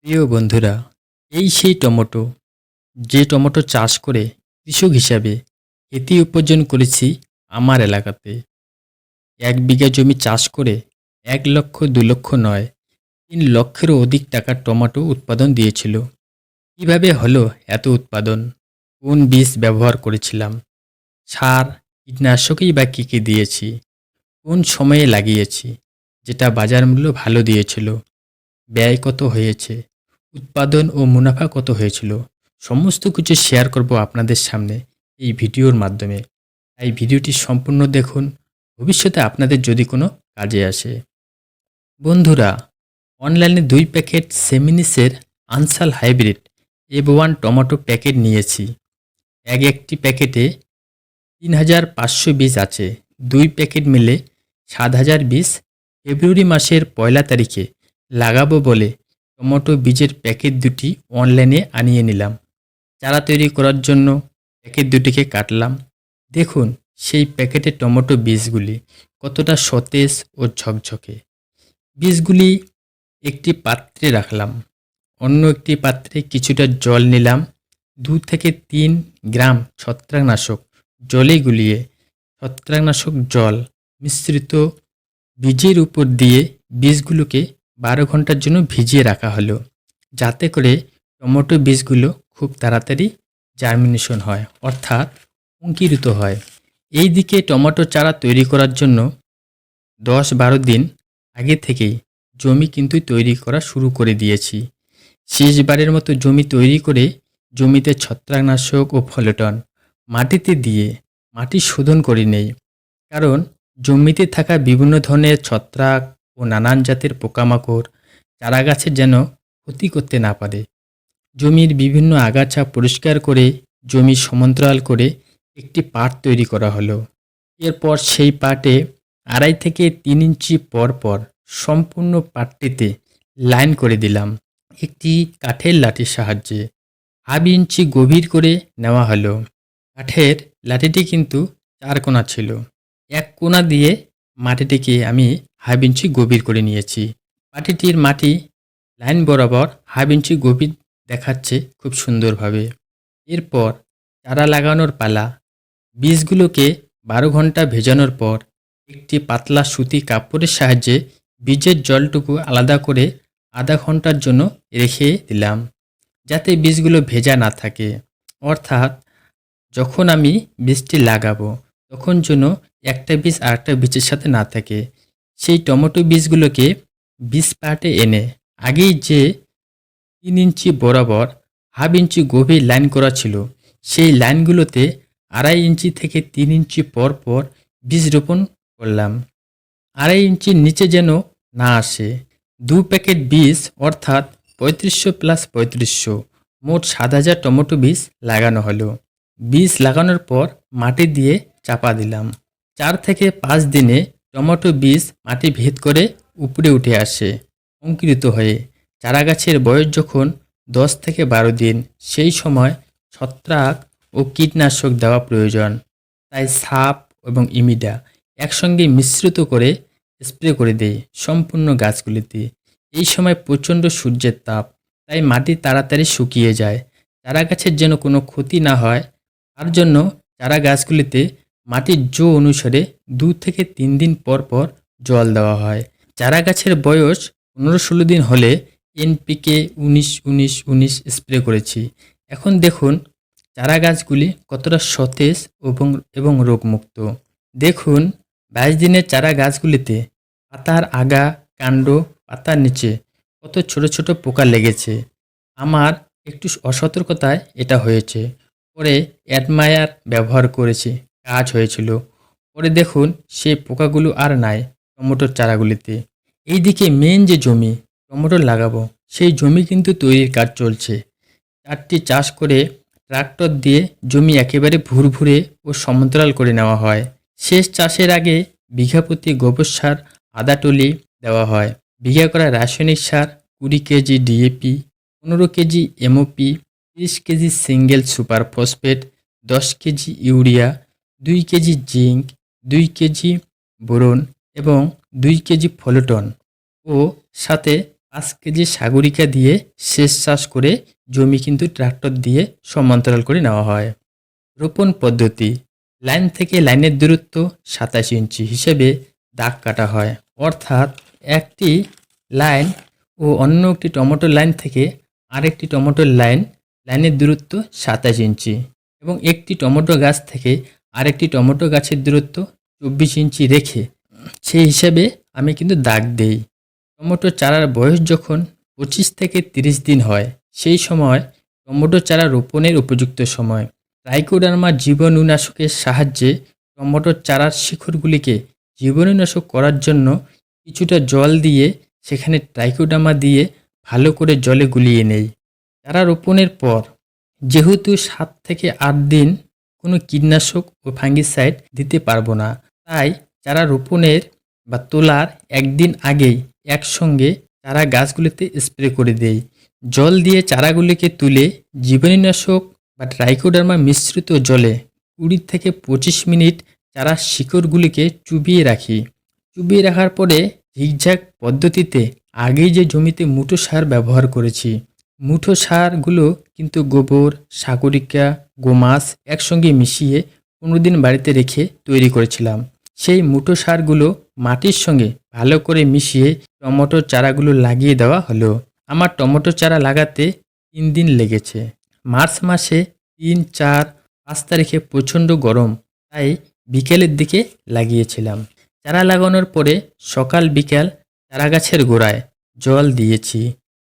প্রিয় বন্ধুরা, এই সেই টমেটো যে টমেটো চাষ করে কৃষক হিসাবে খ্যাতি উপার্জন করেছি আমার এলাকাতে। ১ বিঘা জমি চাষ করে ১ লক্ষ ২ লক্ষ নয়, ৩ লক্ষেরও অধিক টাকার টমেটো উৎপাদন দিয়েছিল। কিভাবে হলো এত উৎপাদন? কোন বীজ ব্যবহার করেছিলাম? সার, কীটনাশকই বা কী কী দিয়েছি? কোন সময়ে লাগিয়েছি? যেটা বাজার মূল্য ভালো দিয়েছিল? ব্যয় কত হয়েছে? উৎপাদন ও মুনাফা কত হয়েছিল? সমস্ত কিছু শেয়ার করব আপনাদের সামনে এই ভিডিওর মাধ্যমে। তাই ভিডিওটি সম্পূর্ণ দেখুন, ভবিষ্যতে আপনাদের যদি কোনো কাজে আসে। বন্ধুরা, অনলাইনে ২ প্যাকেট সেমিনিসের আনসাল হাইব্রিড এব1 টমেটো প্যাকেট নিয়েছি। একটি প্যাকেটে ৩,৫০০ বীজ আছে। ২ প্যাকেট মিলে ৭,০০০ বীজ ফেব্রুয়ারি মাসের ১লা তারিখে লাগাবো বলে টমেটো বীজের প্যাকেট দুটি অনলাইনে আনিয়ে নিলাম। চারা তৈরি করার জন্য প্যাকেট দুটিকে কাটলাম। দেখুন সেই প্যাকেটের টমেটো বীজগুলি কতটা সতেজ ও ঝকঝকে। বীজগুলি একটি পাত্রে রাখলাম। অন্য একটি পাত্রে কিছুটা জল নিলাম। ২ থেকে ৩ গ্রাম ছত্রাকনাশক জলে গুলিয়ে ছত্রাকনাশক জল মিশ্রিত বীজের উপর দিয়ে বীজগুলোকে ১২ ঘন্টার জন্য ভিজিয়ে রাখা হলো, যাতে করে টমেটো বীজগুলো খুব তাড়াতাড়ি জার্মিনেশন হয়, অর্থাৎ অঙ্কুরিত হয়। এই দিকে টমেটো চারা তৈরি করার জন্য ১০-১২ দিন আগে থেকেই জমি কিন্তু তৈরি করা শুরু করে দিয়েছি। শেষবারের মতো জমি তৈরি করে জমিতে ছত্রাকনাশক ও ফলেটন মাটিতে দিয়ে মাটি শোধন করে নেই, কারণ জমিতে থাকা বিভিন্ন ধরনের ছত্রাক ও নানান জাতের পোকামাকড় চারাগাছের যেন ক্ষতি করতে না পারে। জমির বিভিন্ন আগাছা পরিষ্কার করে জমি সমান্তরাল করে একটি পাট তৈরি করা হলো। এরপর সেই পাটে ২.৫ থেকে ৩ ইঞ্চি পর পর সম্পূর্ণ পাটটিতে লাইন করে দিলাম একটি কাঠের লাঠির সাহায্যে। ১/২ ইঞ্চি গভীর করে নেওয়া হলো। কাঠের লাঠিটি কিন্তু ৪ কোণা ছিল। এক কোণা দিয়ে মাটিটিকে আমি ১/২ ইঞ্চি গভীর করে নিয়েছি। মাটিটির মাটি লাইন বরাবর ১/২ ইঞ্চি গভীর দেখাচ্ছে খুব সুন্দরভাবে। এরপর চারা লাগানোর পালা। বীজগুলোকে ১২ ঘন্টা ভেজানোর পর একটি পাতলা সুতি কাপড়ের সাহায্যে বীজের জলটুকু আলাদা করে আধা ঘন্টার জন্য রেখে দিলাম, যাতে বীজগুলো ভেজা না থাকে। অর্থাৎ যখন আমি বীজটি লাগাবো তখন যেন একটা বীজ আরেকটা বীজের সাথে না থাকে। সেই টমেটো বীজগুলোকে বীজ পাটে এনে আগেই যে ৩ ইঞ্চি বরাবর ১/২ ইঞ্চি গভীর লাইন করা ছিল, সেই লাইনগুলোতে ২.৫ ইঞ্চি থেকে ৩ ইঞ্চি পর পর বীজ রোপণ করলাম। ২.৫ ইঞ্চির নিচে যেন না আসে। ২ প্যাকেট বীজ অর্থাৎ ৩৫০০ প্লাস ৩৫০০, মোট ৭,০০০ টমেটো বীজ লাগানো হলো। বীজ লাগানোর পর মাটি দিয়ে চাপা দিলাম। ৪ থেকে ৫ দিনে টমেটো বীজ মাটি ভেদ করে উপরে উঠে আসে অঙ্কুরিত হয়ে। চারাগাছের বয়স যখন ১০ থেকে ১২ দিন, সেই সময় ছত্রাক ও কীটনাশক দেওয়া প্রয়োজন। তাই সাপ এবং ইমিডা একসঙ্গে মিশ্রিত করে স্প্রে করে দেই সম্পূর্ণ গাছগুলিতে। এই সময় প্রচণ্ড সূর্যের তাপ, তাই মাটি তাড়াতাড়ি শুকিয়ে যায়। চারাগাছের যেন কোনো ক্ষতি না হয়, তার জন্য চারা গাছগুলিতে মাটির জো অনুসারে ২ থেকে ৩ দিন পর পর জল দেওয়া হয়। চারা গাছের বয়স ১৫-১৬ দিন হলে এনপিকে ১৯-১৯-১৯ স্প্রে করেছি। এখন দেখুন চারা গাছগুলি কতটা সতেজ এবং রোগমুক্ত। দেখুন ২২ দিনের চারা গাছগুলিতে পাতার আগা, কাণ্ড, পাতার নিচে কত ছোট ছোট পোকা লেগেছে। আমার একটু অসতর্কতায় এটা হয়েছে। পরে অ্যাডমায়ার ব্যবহার করেছি, কাজ হয়েছিল। পরে দেখুন সেই পোকাগুলো আর নাই টমেটোর চারাগুলিতে। এইদিকে মেন যে জমি টমেটো লাগাবো, সেই জমি কিন্তু তৈরির কাজ চলছে। ৪টি চাষ করে ট্রাক্টর দিয়ে জমি একেবারে ভুরভুরে ও সমান্তরাল করে নেওয়া হয়। শেষ চাষের আগে বিঘা প্রতি গোবর সার আধা টলি দেওয়া হয়। বিঘা করা রাসায়নিক সার ২০ KG DAP, ১৫ KG MOP, ৩০ KG single super phosphate, ১০ KG urea, ২ KG zinc, ২ KG boron এবং ২ কেজি ফলেটন ও সাথে 5 কেজি সাগরিকা দিয়ে সেচ চাষ করে জমি কিন্তু ট্রাক্টর দিয়ে সমান্তরাল করে নেওয়া হয়। রোপণ পদ্ধতি: লাইন থেকে লাইনের দূরত্ব 27 ইঞ্চি হিসেবে দাগ কাটা হয়। অর্থাৎ একটি লাইন ও অন্য একটি টমেটো লাইন থেকে আরেকটি টমেটোর লাইনের দূরত্ব 27 ইঞ্চি এবং একটি টমেটো গাছ থেকে আরেকটি টমেটো গাছের দূরত্ব 24 ইঞ্চি রেখে সেই হিসাবে আমি কিন্তু দাগ দেই। টমেটো চারার বয়স যখন 25 থেকে 30 দিন হয়, সেই সময় টমেটো চারা রোপণের উপযুক্ত সময়। ট্রাইকোডার্মা জীবাণুনাশকের সাহায্যে টমেটোর চারার শিকড়গুলিকে জীবাণুনাশক করার জন্য কিছুটা জল দিয়ে সেখানে ট্রাইকোডার্মা দিয়ে ভালো করে জলে গুলিয়ে নেই। চারা রোপণের পর যেহেতু 7 থেকে 8 দিন কোনো কীটনাশক ও ফাঙ্গিসাইড দিতে পারবো না, তাই চারা রোপণের বা তোলার একদিন আগেই একসঙ্গে চারা গাছগুলিতে স্প্রে করে দেই। জল দিয়ে চারাগুলিকে তুলে জীবাণুনাশক বা ট্রাইকোডার্মা মিশ্রিত জলে 20 থেকে 25 মিনিট চারা শিকড়গুলিকে চুবিয়ে রাখি। চুবিয়ে রাখার পরে ঝিকঝ্যাক পদ্ধতিতে আগেই যে জমিতে মুটো সার ব্যবহার করেছি, মুঠো সারগুলো কিন্তু গোবর, সাগরিকা, গোমাস একসঙ্গে মিশিয়ে 15 দিন বাড়িতে রেখে তৈরি করেছিলাম। সেই মুঠো সারগুলো মাটির সঙ্গে ভালো করে মিশিয়ে টমেটোর চারাগুলো লাগিয়ে দেওয়া হলো। আমার টমেটো চারা লাগাতে 3 দিন লেগেছে। মার্চ মাসে 3, 4, 5 তারিখে প্রচণ্ড গরম, তাই বিকেলের দিকে লাগিয়েছিলাম। চারা লাগানোর পরে সকাল বিকাল চারা গাছের গোড়ায় জল দিয়েছি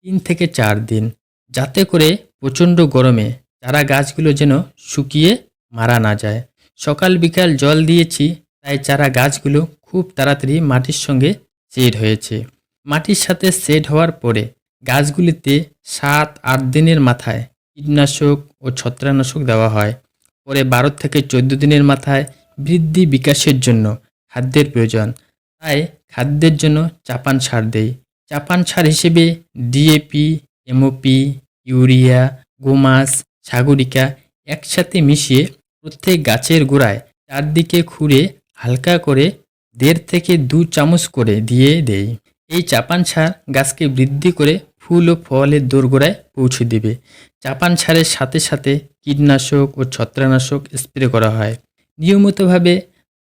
3 থেকে 4 দিন, যাতে করে প্রচণ্ড গরমে চারা গাছগুলো যেন শুকিয়ে মারা না যায়। সকাল বিকাল জল দিয়েছি, তাই চারা গাছগুলো খুব তাড়াতাড়ি মাটির সঙ্গে সেট হয়েছে। মাটির সাথে সেট হওয়ার পরে গাছগুলিতে 7-8 দিনের মাথায় কীটনাশক ও ছত্রাকনাশক দেওয়া হয়। পরে 12 থেকে 14 দিনের মাথায় বৃদ্ধি বিকাশের জন্য খাদ্যের প্রয়োজন, তাই খাদ্যের জন্য চাপান সার দেই। চাপান সার হিসেবে ডিএপি, এমওপি, ইউরিয়া, গোমাস, সাগরিকা একসাথে মিশিয়ে প্রত্যেক গাছের গোড়ায় চারদিকে খুঁড়ে হালকা করে 1.5 থেকে 2 চামচ করে দিয়ে দেই। এই চাপান সার গাছকে বৃদ্ধি করে ফুল ও ফলের দোরগোড়ায় পৌঁছে দেবে। চাপান সারের সাথে সাথে কীটনাশক ও ছত্রাকনাশক স্প্রে করা হয়। নিয়মিতভাবে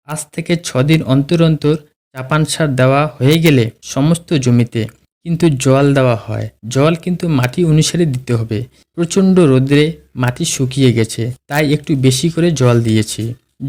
5 থেকে 6 দিন অন্তর অন্তর চাপান সার দেওয়া হয়ে গেলে সমস্ত জমিতে কিন্তু জল দেওয়া হয়। জল কিন্তু মাটি অনুসারে দিতে হবে। প্রচণ্ড রোদে মাটি শুকিয়ে গেছে, তাই একটু বেশি করে জল দিয়েছি।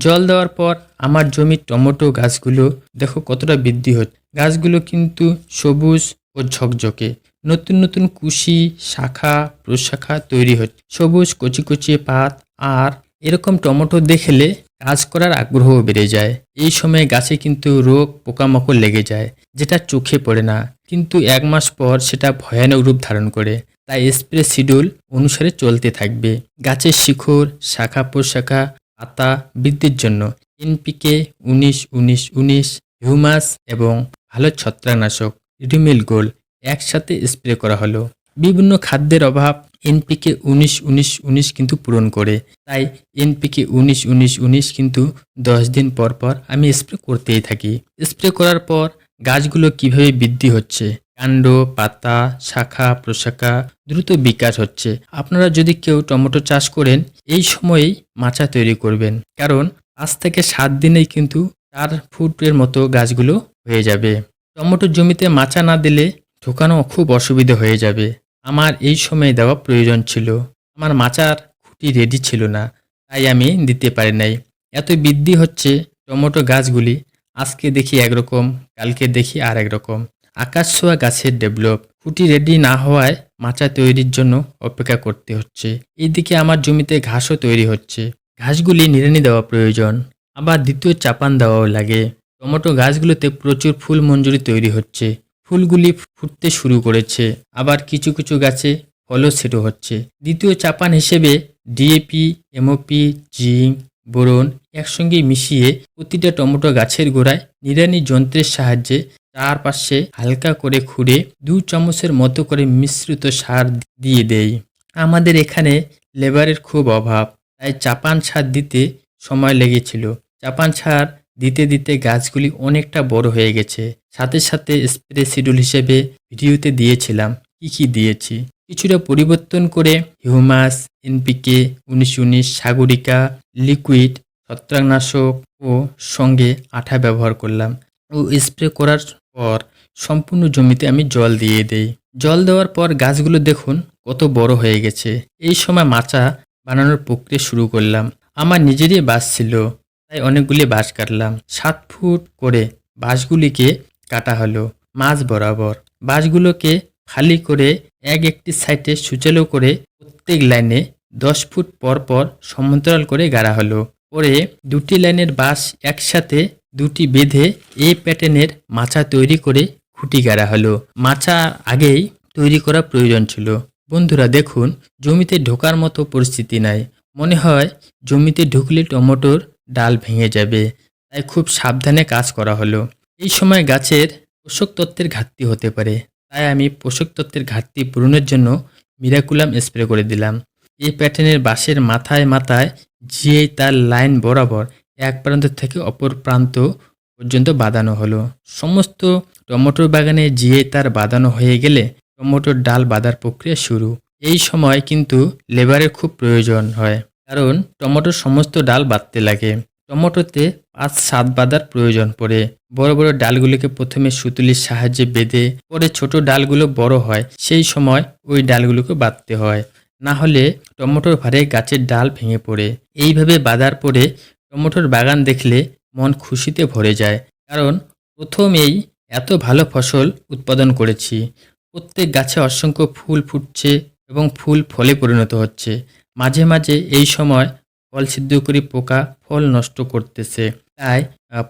জল দেওয়ার পর আমার জমির টমেটো গাছগুলো দেখো কতটা বৃদ্ধি হচ্ছে। গাছগুলো কিন্তু সবুজ ও ঝকঝকে, নতুন নতুন কুশি, শাখা প্রশাখা তৈরি হচ্ছে, সবুজ কচি কচি পাত। আর এরকম টমেটো দেখলে কাজ করার আগ্রহ বেড়ে যায়। এই সময় গাছে কিন্তু রোগ পোকামাকড় লেগে যায়, যেটা চোখে পড়ে না, কিন্তু 1 মাস পর সেটা ভয়ানক রূপ ধারণ করে। তাই স্প্রে শিডিউল অনুসারে চলতে থাকবে। গাছের শিকড়, শাখা প্রশাখা, পাতা বৃদ্ধির জন্য এনপিকে 19-19-19, হিউমাস এবং ভালো ছত্রাকনাশক রিমিল গোল্ড একসাথে স্প্রে করা হলো। বিভিন্ন খাদ্যের অভাব এনপিকে 19-19-19 কিন্তু পূরণ করে, তাই এনপিকে 19-19-19 কিন্তু 10 দিন পর পর আমি স্প্রে করতেই থাকি। স্প্রে করার পর গাছগুলো কিভাবে বৃদ্ধি হচ্ছে, কাণ্ড, পাতা, শাখা প্রশাখা দ্রুত বিকাশ হচ্ছে। আপনারা যদি কেউ টমেটো চাষ করেন, এই সময়েই মাচা তৈরি করবেন, কারণ 5 থেকে 7 দিনেই কিন্তু 4 ফুটের মতো গাছগুলো হয়ে যাবে। টমেটোর জমিতে মাচা না দিলে ঢোকানো খুব অসুবিধা হয়ে যাবে। আমার এই সময় দেওয়া প্রয়োজন ছিল। আমার মাচার খুঁটি রেডি ছিল না, তাই আমি দিতে পারি নাই। এত বৃদ্ধি হচ্ছে টমেটো গাছগুলি, আজকে দেখি একরকম, কালকে দেখি আর একরকম। আকাশ ছোঁয়া গাছের ডেভেলপ, খুঁটি রেডি না হওয়ায় মাচা তৈরির জন্য অপেক্ষা করতে হচ্ছে। এইদিকে আমার জমিতে ঘাসও তৈরি হচ্ছে, ঘাসগুলি নিড়ানি দেওয়া প্রয়োজন, আবার দ্বিতীয় চাপান দেওয়াও লাগে। টমেটো গাছগুলোতে প্রচুর ফুল মঞ্জুরি তৈরি হচ্ছে, ফুলগুলি ফুটতে শুরু করেছে, আবার কিছু কিছু গাছে ফলও সেটও হচ্ছে। দ্বিতীয় চাপান হিসেবে ডিএপি, এমওপি, জিঙ্ক, বোরন একসঙ্গে মিশিয়ে প্রতিটা টমেটো গাছের গোড়ায় নিড়ানি যন্ত্রের সাহায্যে চারপাশে হালকা করে খুঁড়ে 2 চামচের মতো করে মিশ্রিত সার দিয়ে দেই। আমাদের এখানে লেবারের খুব অভাব, তাই চাপান সার দিতে সময় লেগেছিল। চাপান সার দিতে দিতে গাছগুলি অনেকটা বড় হয়ে গেছে। সাথে সাথে স্প্রে শিডিউল হিসেবে ভিডিওতে দিয়েছিলাম কি কি দিয়েছি। কিছুটা পরিবর্তন করে হিউমাস, এনপিকে, 19-19, সাগরিকা, লিকুইড, ছত্রাকনাশক ও সঙ্গে আঠা ব্যবহার করলাম ও স্প্রে করার পর সম্পূর্ণ জমিতে আমি জল দিয়ে দেই। জল দেওয়ার পর গাছগুলো দেখুন কত বড় হয়ে গেছে। এই সময় মাচা বানানোর প্রক্রিয়া শুরু করলাম। আমার নিজেরই বাঁশ ছিল, তাই অনেকগুলি বাঁশ কাটলাম। 7 ফুট করে বাঁশগুলিকে কাটা হলো মাঝ বরাবর। বাঁশগুলোকে খালি করে একটি সাইডে সুচালো করে প্রত্যেক লাইনে 10 ফুট পর পর সমান্তরাল করে গাড়া হলো। পরে দুটি লাইনের বাঁশ একসাথে দুটি বেঁধে এই প্যাটার্নের মাচা তৈরি করে খুঁটি গাড়া হলো। মাচা আগেই তৈরি করা প্রয়োজন ছিল। বন্ধুরা দেখুন, জমিতে ঢোকার মতো পরিস্থিতি নাই। মনে হয় জমিতে ঢুকলে টমেটোর ডাল ভেঙে যাবে, তাই খুব সাবধানে কাজ করা হলো। এই সময় গাছের পোষক তত্ত্বের ঘাটতি হতে পারে, তাই আমি পোষক তত্ত্বের ঘাটতি পূরণের জন্য মিরাকুলাম স্প্রে করে দিলাম। এই প্যাটার্নের বাঁশের মাথায় মাথায় জিআই তার লাইন বরাবর এক প্রান্ত থেকে অপর প্রান্ত পর্যন্ত বাঁধানো হলো। সমস্ত টমেটোর বাগানে জিআই তার বাঁধানো হয়ে গেলে টমেটোর ডাল বাঁধার প্রক্রিয়া শুরু। এই সময় কিন্তু লেবারের খুব প্রয়োজন হয়, কারণ টমেটোর সমস্ত ডাল বাঁধতে লাগে। টমেটোতে 5-7 বাঁধার প্রয়োজন পড়ে। বড় বড় ডালগুলোকে প্রথমে সুতুলির সাহায্যে বেঁধে পরে ছোট ডালগুলো বড় হয় সেই সময় ওই ডালগুলোকে বাঁধতে হয়, না হলে টমেটোর ভারে গাছের ডাল ভেঙে পড়ে। এইভাবে বাঁধার পরে টমেটোর বাগান দেখলে মন খুশিতে ভরে যায়, কারণ প্রথমেই এত ভালো ফসল উৎপাদন করেছি। প্রত্যেক গাছে অসংখ্য ফুল ফুটছে এবং ফুল ফলে পরিণত হচ্ছে। মাঝে মাঝে এই সময় ফল ছিদ্রকারী পোকা ফল নষ্ট করতেছে, তাই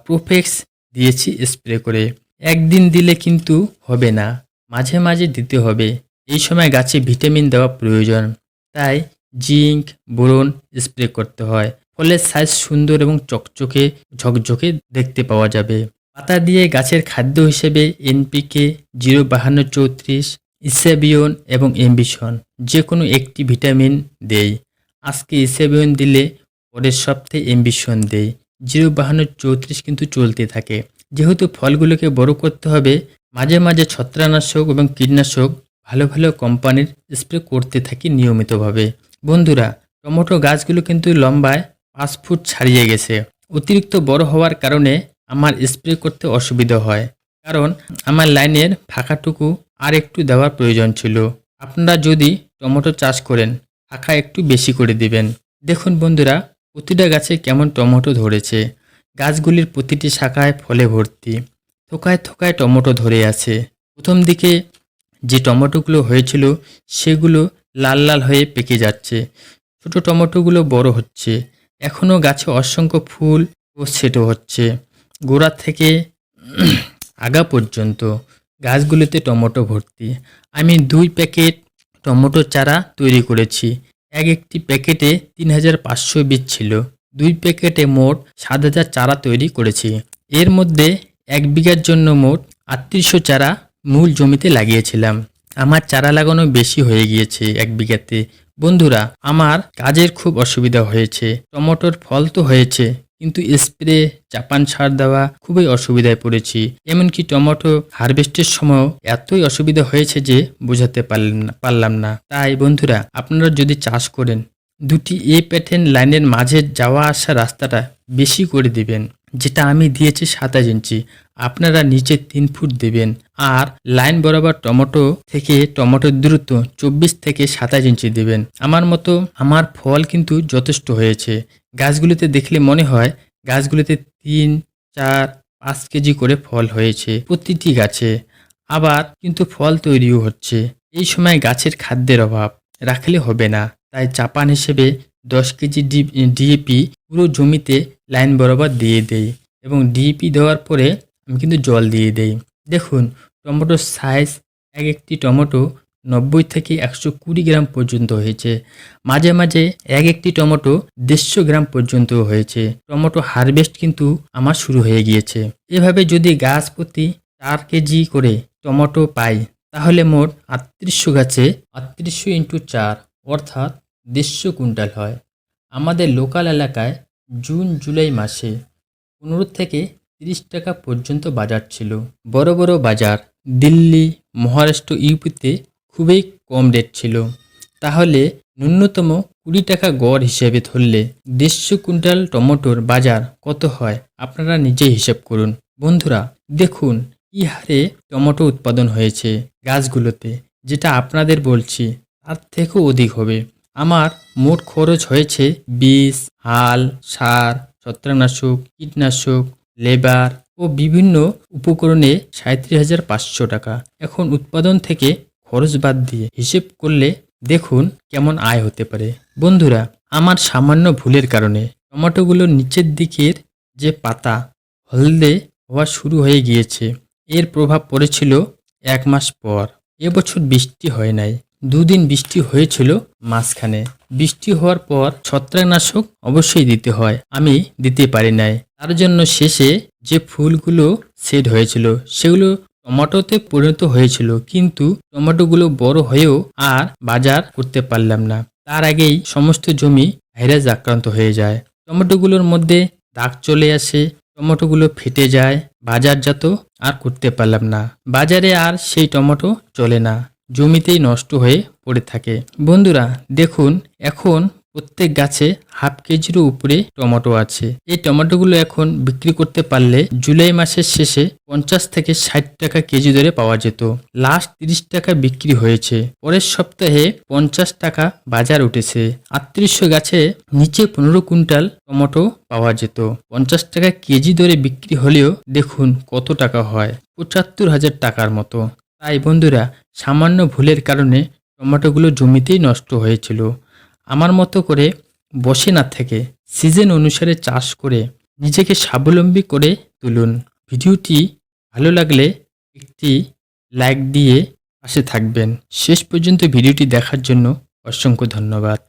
প্রোফেক্স দিয়েছি স্প্রে করে। একদিন দিলে কিন্তু হবে না, মাঝে মাঝে দিতে হবে। এই সময় গাছে ভিটামিন দেওয়া প্রয়োজন, তাই জিঙ্ক, বোরন স্প্রে করতে হয়। ফলের সাইজ সুন্দর এবং চকচকে ঝকঝকে দেখতে পাওয়া যাবে। পাতা দিয়ে গাছের খাদ্য হিসেবে এনপিকে, 05234, ইসেবিয়ন এবং এমবিশন যে কোনো একটি ভিটামিন দেই। আজকে ইসেবিয়ন দিলে পরের সপ্তাহে এমবিশন দেই। 05234 কিন্তু চলতে থাকে। যেহেতু ফলগুলোকে বড় করতে হবে, মাঝে মাঝে ছত্রাকনাশক এবং কীটনাশক ভালো ভালো কোম্পানির স্প্রে করতে থাকি নিয়মিতভাবে। বন্ধুরা, টমেটো গাছগুলো কিন্তু লম্বায় 5 ফুট ছাড়িয়ে গেছে। অতিরিক্ত বড় হওয়ার কারণে আমার স্প্রে করতে অসুবিধা হয়, কারণ আমার লাইনের ফাঁকাটুকু আর একটু দেওয়ার প্রয়োজন ছিল। আপনারা যদি টমেটো চাষ করেন, ফাঁকা একটু বেশি করে দিবেন। দেখুন বন্ধুরা, প্রতিটা গাছে কেমন টমেটো ধরেছে। গাছগুলির প্রতিটি শাখায় ফলে ভর্তি, থোকায় থোকায় টমেটো ধরে আছে। প্রথম দিকে যে টমেটোগুলো হয়েছিল সেগুলো লাল লাল হয়ে পেকে যাচ্ছে, ছোট টমেটোগুলো বড় হচ্ছে। এখনও গাছে অসংখ্য ফুল ও ছেটো হচ্ছে। গোড়া থেকে আগা পর্যন্ত গাছগুলোতে টমেটো ভর্তি। আমি 2 প্যাকেট টমেটো চারা তৈরি করেছি। একটি প্যাকেটে 3500 বীজ ছিল। 2 প্যাকেটে মোট 7000 চারা তৈরি করেছি। এর মধ্যে 1 বিঘার জন্য মোট 3800 চারা মূল জমিতে লাগিয়েছিলাম। আমার চারা লাগানো বেশি হয়ে গিয়েছে 1 বিঘাতে। বন্ধুরা, আমার কাজের খুব অসুবিধা হয়েছে। টমেটোর ফল তো হয়েছে, কিন্তু স্প্রে, চাপান সার দেওয়া খুবই অসুবিধায় পড়েছি। এমনকি টমেটো হারভেস্টের সময়ও এতই অসুবিধা হয়েছে যে বোঝাতে পারলাম না। তাই বন্ধুরা, আপনারা যদি চাষ করেন, দুটি এ প্যাটার্ন লাইনের মাঝে যাওয়া আসা রাস্তাটা বেশি করে দিবেন, যেটা আমি দিয়েছি 27 ইঞ্চি। আপনারা নিচে 3 ফুট দেবেন। আর লাইন বরাবর টমেটো থেকে টমেটোর দূরত্ব 24 থেকে 27 ইঞ্চি দেবেন। আমার মতো আমার ফল কিন্তু যথেষ্ট হয়েছে। গাছগুলিতে দেখলে মনে হয় গাছগুলিতে 3, 4, 5 কেজি করে ফল হয়েছে প্রতিটি গাছে। আবার কিন্তু ফল তৈরিও হচ্ছে। এই সময় গাছের খাদ্যের অভাব রাখলে হবে না, তাই চাপান হিসেবে 10 কেজি ডিএপি পুরো জমিতে লাইন বরাবর দিয়ে দেই এবং ডিএপি দেওয়ার পরে আমি কিন্তু জল দিয়ে দেই। দেখুন, টমেটোর সাইজ একটি টমেটো 90 থেকে 120 গ্রাম পর্যন্ত হয়েছে। মাঝে মাঝে একটি টমেটো 150 গ্রাম পর্যন্ত হয়েছে। টমেটো হারভেস্ট কিন্তু আমার শুরু হয়ে গিয়েছে। এভাবে যদি গাছ প্রতি 4 কেজি করে টমেটো পাই, তাহলে মোট 3800 গাছে 3800 ইন্টু 4 অর্থাৎ 150 কুইন্টাল হয়। আমাদের লোকাল এলাকায় জুন জুলাই মাসে 15 থেকে 30 টাকা পর্যন্ত বাজার ছিল। বড় বড় বাজার দিল্লি, মহারাষ্ট্র, ইউপিতে খুবই কম রেট ছিল। তাহলে ন্যূনতম 20 টাকা গড় হিসেবে ধরলে 150 কুইন্টাল টমেটোর বাজার কত হয় আপনারা নিজেই হিসেব করুন। বন্ধুরা দেখুন কি হারে টমেটো উৎপাদন হয়েছে গাছগুলোতে, যেটা আপনাদের বলছি তার থেকেও অধিক হবে। আমার মোট খরচ হয়েছে বীজ, হাল, সার, ছত্রাকনাশক, কীটনাশক, লেবার ও বিভিন্ন উপকরণে 37,500 টাকা। এখন উৎপাদন থেকে খরচ বাদ দিয়ে হিসেব করলে দেখুন কেমন আয় হতে পারে। বন্ধুরা আমার সামান্য ভুলের কারণে টমেটোগুলোর নিচের দিকের যে পাতা হলদে হওয়া শুরু হয়ে গিয়েছে, এর প্রভাব পড়েছিল 1 মাস পর। এবছর বৃষ্টি হয় নাই, 2 দিন বৃষ্টি হয়েছিল মাঝখানে। বৃষ্টি হওয়ার পর ছত্রাকনাশক অবশ্যই দিতে হয়, আমি দিতে পারি নাই। তার জন্য শেষে যে ফুলগুলো সেট হয়েছিল সেগুলো টমেটোতে পরিণত হয়েছিল, কিন্তু টমেটোগুলো বড় হয়েও আর বাজার করতে পারলাম না। তার আগেই সমস্ত জমি ভাইরাস আক্রান্ত হয়ে যায়, টমেটোগুলোর মধ্যে দাগ চলে আসে, টমেটোগুলো ফেটে যায়, বাজারজাত আর করতে পারলাম না। বাজারে আর সেই টমেটো চলে না, জমিতেই নষ্ট হয়ে পড়ে থাকে। বন্ধুরা দেখুন এখন প্রত্যেক গাছে হাফ কেজিরও উপরে টমেটো আছে। এই টমেটোগুলো এখন বিক্রি করতে পারলে জুলাই মাসের শেষে 50 থেকে 60 টাকা কেজি দরে পাওয়া যেত। লাস্ট 30 টাকা বিক্রি হয়েছে, পরের সপ্তাহে 50 টাকা বাজার উঠেছে। 3800 গাছে নিচে 15 কুইন্টাল টমেটো পাওয়া যেত। 50 টাকা কেজি দরে বিক্রি হলেও দেখুন কত টাকা হয়, 75,000 টাকার মতো। তাই বন্ধুরা সামান্য ভুলের কারণে টমেটোগুলো জমিতেই নষ্ট হয়েছিল। আমার মতো করে বসে না থেকে সিজন অনুসারে চাষ করে নিজেকে স্বাবলম্বী করে তুলুন। ভিডিওটি ভালো লাগলে একটি লাইক দিয়ে পাশে থাকবেন। শেষ পর্যন্ত ভিডিওটি দেখার জন্য অসংখ্য ধন্যবাদ।